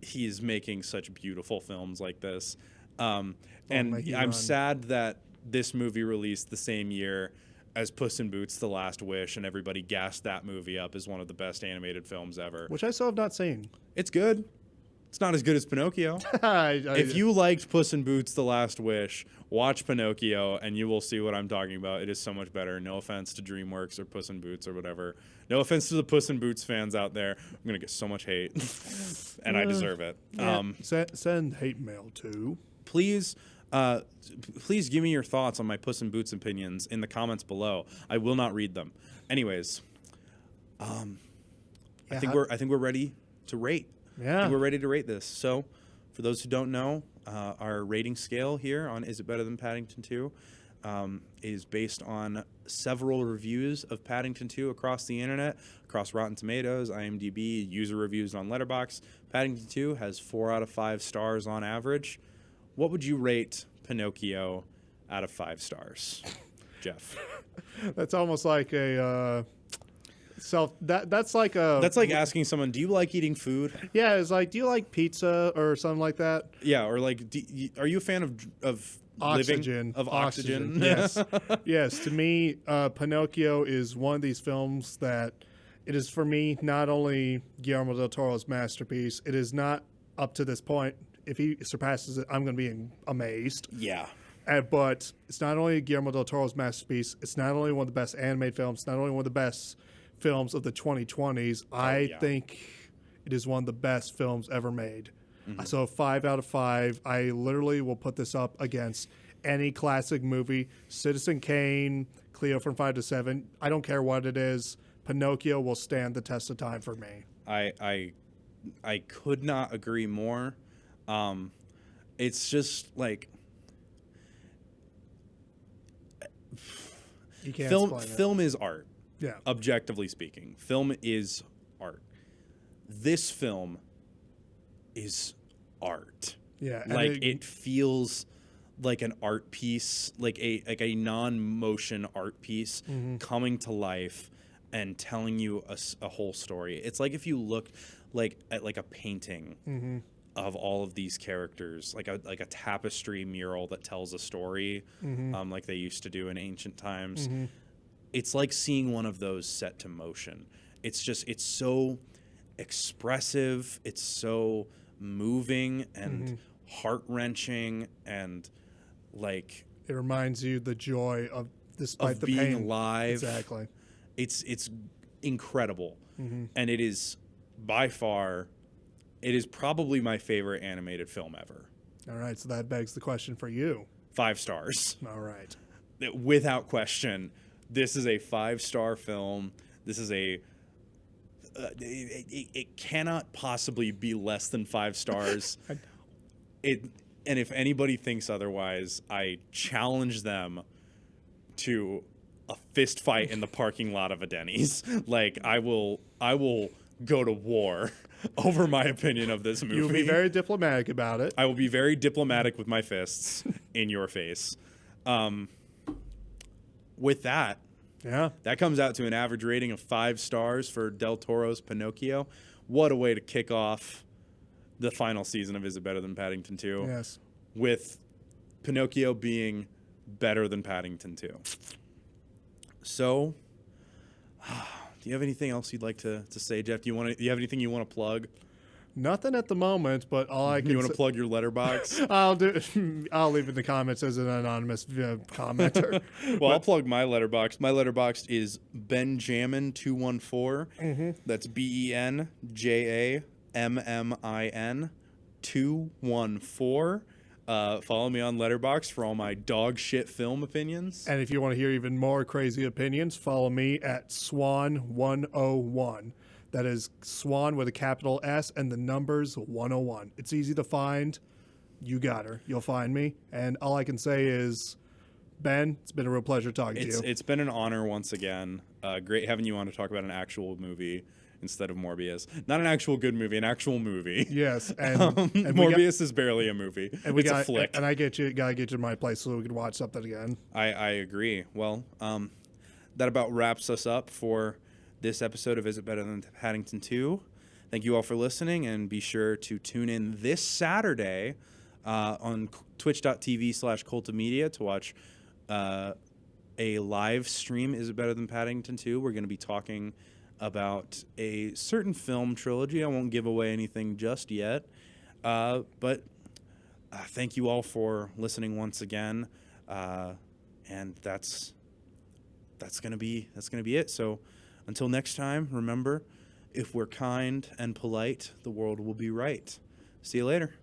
he is making such beautiful films like this. And Mikey I'm Run. sad that this movie released the same year as Puss in Boots: The Last Wish, and everybody gassed that movie up as one of the best animated films ever. Which I still have not seen. It's good. It's not as good as Pinocchio. If you liked Puss in Boots: The Last Wish, watch Pinocchio, and you will see what I'm talking about. It is so much better. No offense to DreamWorks or Puss in Boots or whatever. No offense to the Puss in Boots fans out there. I'm gonna get so much hate, and I deserve it. Send hate mail to. Please give me your thoughts on my Puss in Boots opinions in the comments below. I will not read them. Anyways, I think we're ready to rate. Yeah. I think we're ready to rate this. So, for those who don't know, our rating scale here on Is It Better Than Paddington 2 is based on several reviews of Paddington 2 across the internet, across Rotten Tomatoes, IMDb, user reviews on Letterboxd. Paddington 2 has 4 out of 5 stars on average. What would you rate Pinocchio out of 5 stars, Jeff? That's almost like a that's like asking someone, do you like eating food? Yeah, it's like, do you like pizza or something like that? Yeah, or like, are you a fan of oxygen? Living, of oxygen? Yes. Yes, to me, Pinocchio is one of these films that it is, for me, not only Guillermo del Toro's masterpiece. It is not up to this point. If he surpasses it, I'm going to be amazed. Yeah. But it's not only Guillermo del Toro's masterpiece. It's not only one of the best animated films. It's not only one of the best films of the 2020s. I think it is one of the best films ever made. Mm-hmm. So 5 out of 5. I literally will put this up against any classic movie. Citizen Kane, Cleo from 5 to 7. I don't care what it is. Pinocchio will stand the test of time for me. I could not agree more. It's just like you can't film is art. Yeah. Objectively speaking, film is art. This film is art. Yeah. Like it feels like an art piece, like a non-motion art piece coming to life and telling you a whole story. It's like if you look at a painting of all of these characters, like a tapestry mural that tells a story, like they used to do in ancient times. It's like seeing one of those set to motion. It's so expressive. It's so moving and heart-wrenching, and like it reminds you the joy of despite the being pain. alive. Exactly. It's incredible, and it is by far. It is probably my favorite animated film ever. All right, so that begs the question for you. 5 stars. All right. Without question, this is a 5-star film. This is it cannot possibly be less than 5 stars. And if anybody thinks otherwise, I challenge them to a fist fight in the parking lot of a Denny's. Like I will go to war over my opinion of this movie. You'll be very diplomatic about it. I will be very diplomatic with my fists in your face. With that, that comes out to an average rating of 5 stars for Del Toro's Pinocchio. What a way to kick off the final season of Is It Better Than Paddington 2? Yes. With Pinocchio being better than Paddington 2. So, do you have anything else you'd like to say, Jeff? Do you have anything you want to plug? Nothing at the moment, but all I can. You want to plug your letterbox? I'll leave it in the comments as an anonymous commenter. Well, I'll plug my letterbox. My letterbox is Benjamin214. That's BenJammin 214. Follow me on Letterboxd for all my dog shit film opinions. And if you want to hear even more crazy opinions, follow me at Swan101. That is Swan with a capital S and the numbers 101. It's easy to find. You got her. You'll find me. And all I can say is, Ben, it's been a real pleasure talking to you. It's been an honor once again. Great having you on to talk about an actual movie instead of Morbius. Not an actual good movie, an actual movie. Yes, and Morbius is barely a movie. It's a flick. And I gotta get you to my place so we can watch something again. I agree. Well, that about wraps us up for this episode of Is It Better Than Paddington 2? thank you all for listening, and be sure to tune in this Saturday on twitch.tv/cultofmedia to watch a live stream. Is It Better Than Paddington 2? We're going to be talking about a certain film trilogy. I won't give away anything just yet, but thank you all for listening once again, and that's gonna be it. So until next time, remember, if we're kind and polite, the world will be right. See you later.